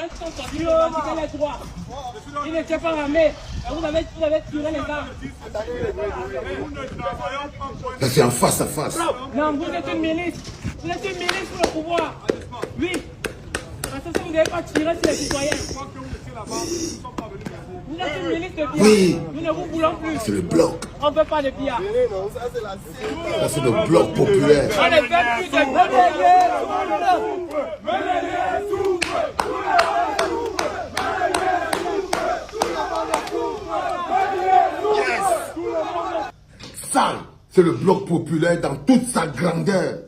gens qui sont sortis de pratiquer les droits. Ils n'étaient pas armés. Vous avez tiré les armes. Ça, c'est en face à face. Non, vous êtes une milice. Vous êtes une milice pour le pouvoir. Oui. Parce que si vous n'avez pas tiré sur les citoyens. Vous êtes une milice de pillards. Oui. Nous ne vous voulons plus. C'est le bloc. On ne veut pas de pillards. Ça, c'est le bloc populaire. On ne veut plus de Ça, c'est le bloc populaire dans toute sa grandeur.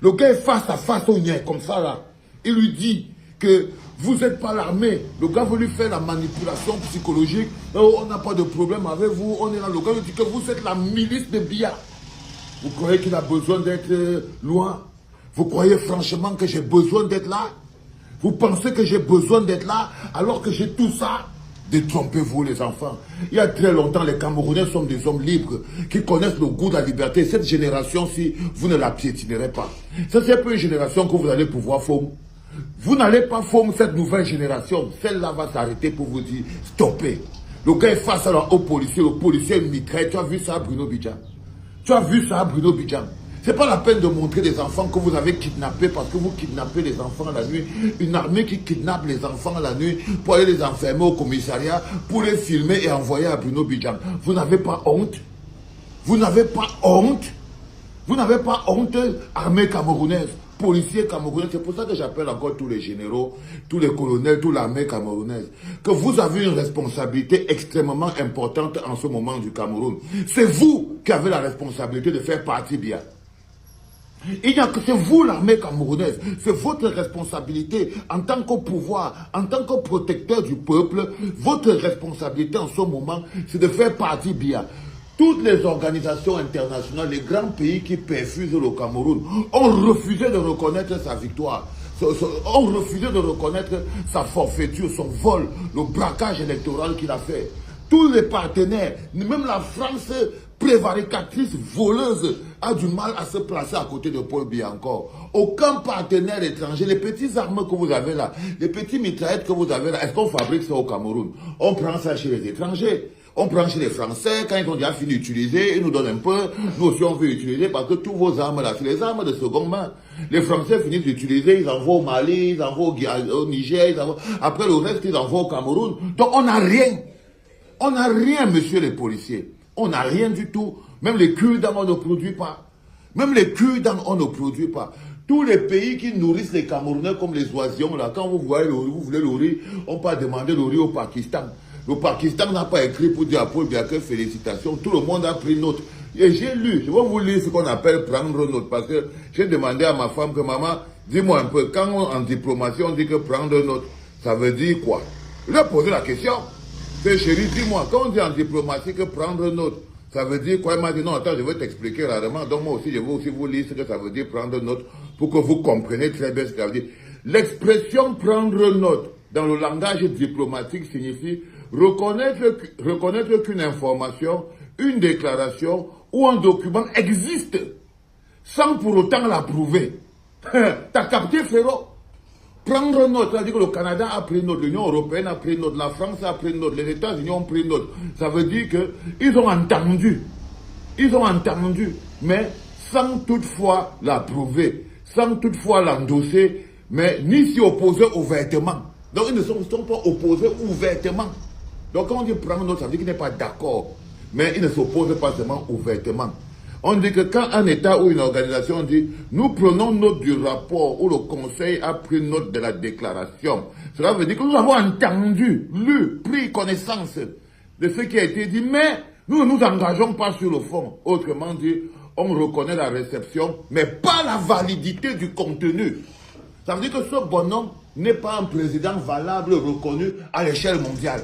Le gars est face à face au nien, comme ça là. Il lui dit que vous n'êtes pas l'armée. Le gars veut lui faire la manipulation psychologique. Oh, on n'a pas de problème avec vous. On est là. Le gars lui dit que vous êtes la milice de Biya. Vous croyez qu'il a besoin d'être loin? Vous croyez franchement que j'ai besoin d'être là? Vous pensez que j'ai besoin d'être là alors que j'ai tout ça? Détrompez-vous les enfants. Il y a très longtemps, les Camerounais sont des hommes libres qui connaissent le goût de la liberté. Cette génération-ci, vous ne la piétinerez pas. Ça, c'est pas une génération que vous allez pouvoir former. Vous n'allez pas former cette nouvelle génération. Celle-là va s'arrêter pour vous dire stoppez. Le gars est face au policier. Le policier est mitraille. Tu as vu ça à Bruno Bidjan? Tu as vu ça à Bruno Bidjan? C'est pas la peine de montrer des enfants que vous avez kidnappés parce que vous kidnappez les enfants la nuit. Une armée qui kidnappe les enfants la nuit pour aller les enfermer au commissariat, pour les filmer et envoyer à Bruno Bidjan. Vous n'avez pas honte? Vous n'avez pas honte? Vous n'avez pas honte, armée camerounaise, policiers camerounais? C'est pour ça que j'appelle encore tous les généraux, tous les colonels, toute l'armée camerounaise, que vous avez une responsabilité extrêmement importante en ce moment du Cameroun. C'est vous qui avez la responsabilité de faire partie bien. Il n'y a que c'est vous l'armée camerounaise, c'est votre responsabilité en tant que pouvoir, en tant que protecteur du peuple, votre responsabilité en ce moment, c'est de faire partie bien. Toutes les organisations internationales, les grands pays qui perfusent le Cameroun, ont refusé de reconnaître sa victoire, ont refusé de reconnaître sa forfaiture, son vol, le braquage électoral qu'il a fait. Tous les partenaires, même la France prévaricatrice, voleuse, a du mal à se placer à côté de Paul Biya encore. Aucun partenaire étranger, les petites armes que vous avez là, les petites mitraillettes que vous avez là, est-ce qu'on fabrique ça au Cameroun? On prend ça chez les étrangers. On prend chez les Français, quand ils ont déjà fini d'utiliser, ils nous donnent un peu, nous aussi on veut utiliser parce que tous vos armes là, c'est les armes de seconde main. Les Français finissent d'utiliser, ils envoient au Mali, ils envoient au Niger, ils envoient... après le reste ils envoient au Cameroun. Donc on n'a rien. On n'a rien, monsieur les policiers. On n'a rien du tout. Même les cure-dents, on ne produit pas. Même les cure-dents, on ne produit pas. Tous les pays qui nourrissent les Camerounais comme les oisillons, là, quand vous voyez le riz, vous voulez le riz, on peut demander le riz au Pakistan. Le Pakistan n'a pas écrit pour dire à Paul Biya que félicitations. Tout le monde a pris note. Et j'ai lu, je vais vous lire ce qu'on appelle prendre note. Parce que j'ai demandé à ma femme que maman, dis-moi un peu, quand en diplomatie on dit que prendre note, ça veut dire quoi? Je lui ai posé la question. Chérie, dis-moi, quand on dit en diplomatie que prendre note, ça veut dire quoi? Elle m'a dit non, attends, je vais t'expliquer rarement. Donc moi aussi, je vais aussi vous lire ce que ça veut dire prendre note pour que vous compreniez très bien ce que ça veut dire. L'expression prendre note dans le langage diplomatique signifie reconnaître qu'une information, une déclaration ou un document existe sans pour autant la prouver. T'as capté, frérot? Prendre note, c'est-à-dire que le Canada a pris note, l'Union européenne a pris note, la France a pris note, les États-Unis ont pris note. Ça veut dire qu'ils ont entendu. Ils ont entendu, mais sans toutefois la prouver, sans toutefois l'endosser, mais ni s'y opposer ouvertement. Donc ils ne sont pas opposés ouvertement. Donc quand on dit prendre note, ça veut dire qu'il n'est pas d'accord, mais il ne s'oppose pas seulement ouvertement. On dit que quand un État ou une organisation dit « Nous prenons note du rapport où le Conseil a pris note de la déclaration », cela veut dire que nous avons entendu, lu, pris connaissance de ce qui a été dit, mais nous ne nous engageons pas sur le fond. Autrement dit, on reconnaît la réception, mais pas la validité du contenu. Ça veut dire que ce bonhomme n'est pas un président valable, reconnu à l'échelle mondiale.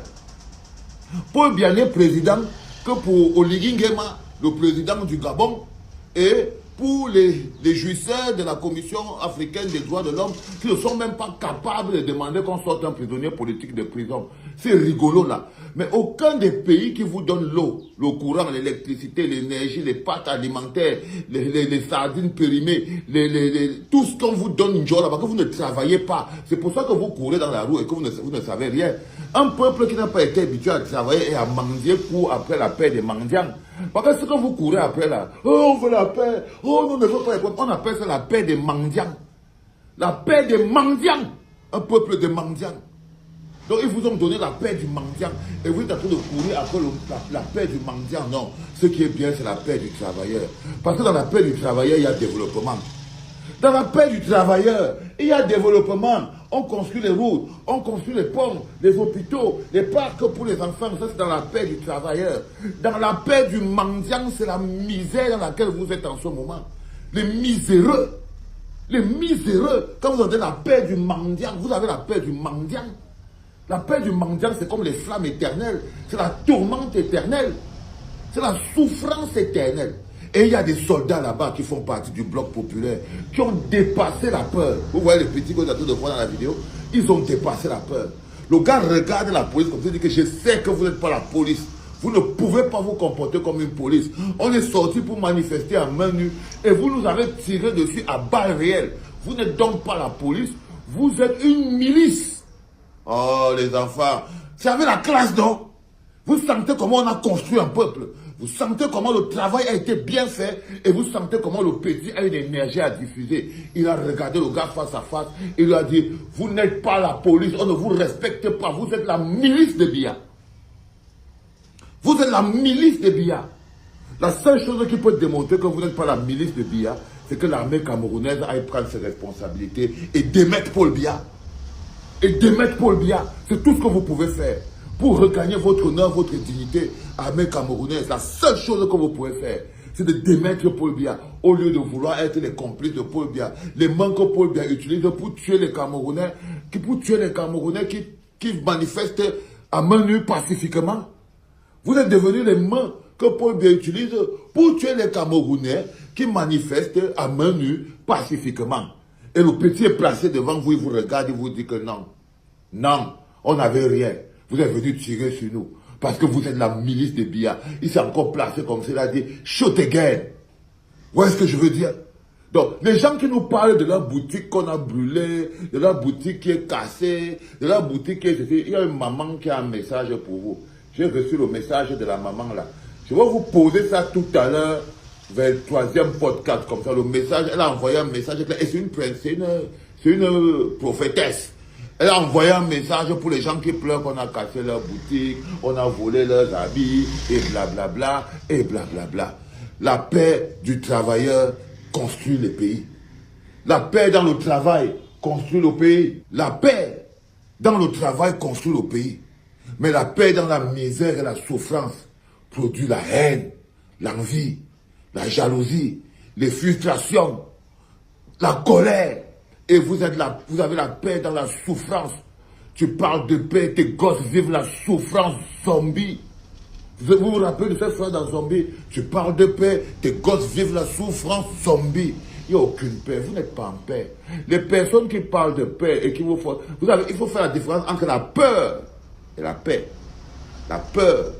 Paul Biya n'est président que pour Oligui Nguema, le président du Gabon, et pour les jouisseurs de la Commission africaine des droits de l'homme qui ne sont même pas capables de demander qu'on sorte un prisonnier politique de prison. C'est rigolo là. Mais aucun des pays qui vous donne l'eau, le courant, l'électricité, l'énergie, les pâtes alimentaires, les sardines périmées, tout ce qu'on vous donne là, parce que vous ne travaillez pas. C'est pour ça que vous courez dans la rue et que vous ne savez rien. Un peuple qui n'a pas été habitué à travailler et à mendier pour après la paix des mendiants. Parce que ce que vous courez après là, oh on veut la paix, oh nous ne voulons pas, on appelle ça la paix des mendiants. La paix des mendiants. Un peuple de mendiants. Donc ils vous ont donné la paix du mendiant et vous êtes en train de courir après la paix du mendiant. Non, ce qui est bien c'est la paix du travailleur. Parce que dans la paix du travailleur, il y a développement. Dans la paix du travailleur, il y a développement. On construit les routes, on construit les ponts, les hôpitaux, les parcs pour les enfants. Ça, c'est dans la paix du travailleur. Dans la paix du mendiant, c'est la misère dans laquelle vous êtes en ce moment. Les miséreux. Les miséreux. Quand vous avez la paix du mendiant, vous avez la paix du mendiant. La paix du mendiant, c'est comme les flammes éternelles. C'est la tourmente éternelle. C'est la souffrance éternelle. Et il y a des soldats là-bas qui font partie du bloc populaire, qui ont dépassé la peur. Vous voyez les petits que vous êtes en train de voir dans la vidéo, ils ont dépassé la peur. Le gars regarde la police comme ça, il dit que je sais que vous n'êtes pas la police. Vous ne pouvez pas vous comporter comme une police. On est sorti pour manifester à main nue et vous nous avez tiré dessus à balles réelles. Vous n'êtes donc pas la police, vous êtes une milice. Oh les enfants, c'est avec la classe non? Vous sentez comment on a construit un peuple. Vous sentez comment le travail a été bien fait et vous sentez comment le petit a une énergie à diffuser. Il a regardé le gars face à face et il lui a dit, vous n'êtes pas la police, on ne vous respecte pas, vous êtes la milice de Biya. Vous êtes la milice de Biya. La seule chose qui peut démontrer que vous n'êtes pas la milice de Biya, c'est que l'armée camerounaise aille prendre ses responsabilités et démettre Paul Biya. Et démettre Paul Biya, c'est tout ce que vous pouvez faire. Pour regagner votre honneur, votre dignité, armée camerounaise, la seule chose que vous pouvez faire, c'est de démettre Paul Biya, au lieu de vouloir être les complices de Paul Biya. Les mains que Paul Biya utilise pour tuer les Camerounais, qui manifestent à main nue pacifiquement. Vous êtes devenus les mains que Paul Biya utilise pour tuer les Camerounais qui manifestent à main nue pacifiquement. Et le petit est placé devant vous, il vous regarde, il vous dit que non. Non, on n'avait rien. Vous êtes venu tirer sur nous. Parce que vous êtes la milice de Biya. Il s'est encore placé comme cela, dit shoot again. Vous voyez ce que je veux dire? Donc, les gens qui nous parlent de leur boutique qu'on a brûlée, de leur boutique qui est cassée, de leur boutique qui est... Il y a une maman qui a un message pour vous. J'ai reçu le message de la maman là. Je vais vous poser ça tout à l'heure vers le 3e podcast. Comme ça, le message, elle a envoyé un message. Et c'est une prophétesse. Elle a envoyé un message pour les gens qui pleurent qu'on a cassé leur boutique, on a volé leurs habits, et blablabla, et blablabla. La paix du travailleur construit le pays. La paix dans le travail construit le pays. La paix dans le travail construit le pays. Mais la paix dans la misère et la souffrance produit la haine, l'envie, la jalousie, les frustrations, la colère. Et vous avez la paix dans la souffrance. Tu parles de paix, tes gosses vivent la souffrance zombie. Vous vous rappelez de cette phrase dans Zombie? Tu parles de paix, tes gosses vivent la souffrance zombie. Il n'y a aucune paix, vous n'êtes pas en paix. Les personnes qui parlent de paix et qui vous font... il faut faire la différence entre la peur et la paix. La peur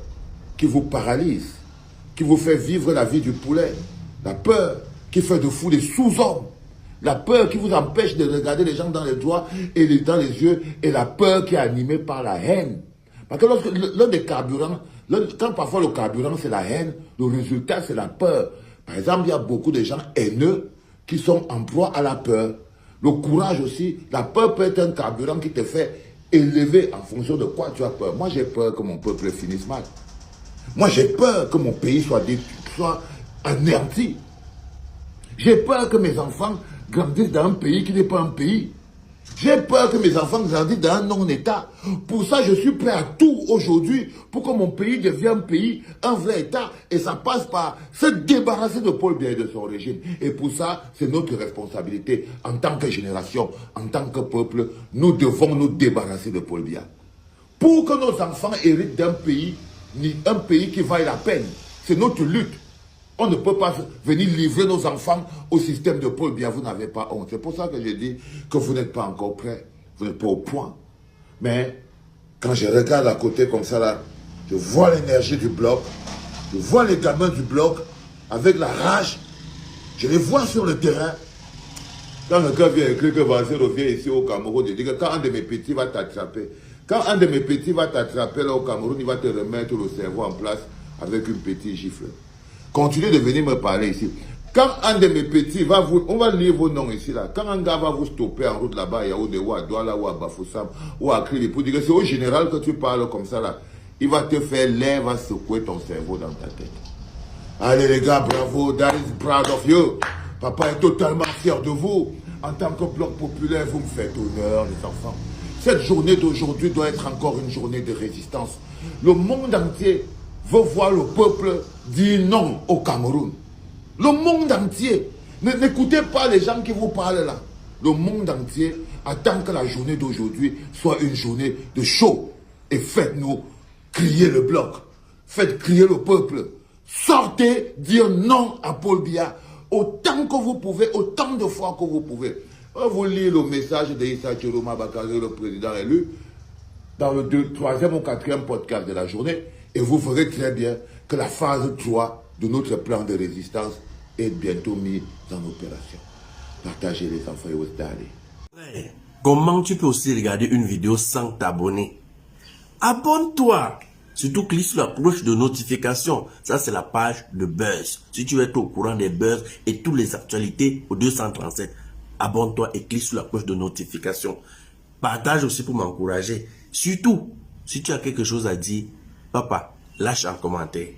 qui vous paralyse, qui vous fait vivre la vie du poulet. La peur qui fait de vous des sous-hommes. La peur qui vous empêche de regarder les gens dans les doigts et dans les yeux. Et la peur qui est animée par la haine. Parce que l'un des carburants, quand parfois le carburant c'est la haine, le résultat c'est la peur. Par exemple, il y a beaucoup de gens haineux qui sont en proie à la peur. Le courage aussi, la peur peut être un carburant qui te fait élever en fonction de quoi tu as peur. Moi j'ai peur que mon peuple finisse mal. Moi j'ai peur que mon pays soit anéanti. J'ai peur que mes enfants grandissent dans un pays qui n'est pas un pays. J'ai peur que mes enfants grandissent dans un non-État. Pour ça, je suis prêt à tout aujourd'hui pour que mon pays devienne un pays, un vrai État. Et ça passe par se débarrasser de Paul Biya et de son régime. Et pour ça, c'est notre responsabilité en tant que génération, en tant que peuple. Nous devons nous débarrasser de Paul Biya. Pour que nos enfants héritent d'un pays qui vaille la peine. C'est notre lutte. On ne peut pas venir livrer nos enfants au système de Paul Biya. Vous n'avez pas honte. C'est pour ça que je dis que vous n'êtes pas encore prêts. Vous n'êtes pas au point. Mais quand je regarde à côté comme ça, là, je vois l'énergie du bloc. Je vois les gamins du bloc avec la rage. Je les vois sur le terrain. Quand le gars vient écrire que Vincent revient ici au Cameroun, il dit que quand un de mes petits va t'attraper, là au Cameroun, il va te remettre le cerveau en place avec une petite gifle. Continuez de venir me parler ici. Quand un de mes petits va vous... On va lire vos noms ici, là. Quand un gars va vous stopper en route là-bas, à Yaoundé, ou à Douala, ou à Bafoussam, ou à Krili, pour dire que c'est au général que tu parles comme ça, là. Il va te faire l'air, va secouer ton cerveau dans ta tête. Allez les gars, bravo, Dad is proud of you. Papa est totalement fier de vous. En tant que bloc populaire, vous me faites honneur, les enfants. Cette journée d'aujourd'hui doit être encore une journée de résistance. Le monde entier veut voir le peuple dire non au Cameroun. Le monde entier. N'écoutez pas les gens qui vous parlent là. Le monde entier attend que la journée d'aujourd'hui soit une journée de show. Et faites-nous crier le bloc. Faites crier le peuple. Sortez dire non à Paul Biya autant que vous pouvez, autant de fois que vous pouvez. Vous lisez le message de Issa Tchiroma Bakary, le président élu, dans le 3e ou 4e podcast de la journée, et vous verrez très bien que la phase 3 de notre plan de résistance est bientôt mise en opération. Partagez les enfants et vous allez. Comment tu peux aussi regarder une vidéo sans t'abonner? Abonne-toi! Surtout clique sur la cloche de notification. Ça, c'est la page de Buzz. Si tu veux être au courant des buzz et toutes les actualités au 237, abonne-toi et clique sur la cloche de notification. Partage aussi pour m'encourager. Surtout, si tu as quelque chose à dire, papa, lâche un commentaire.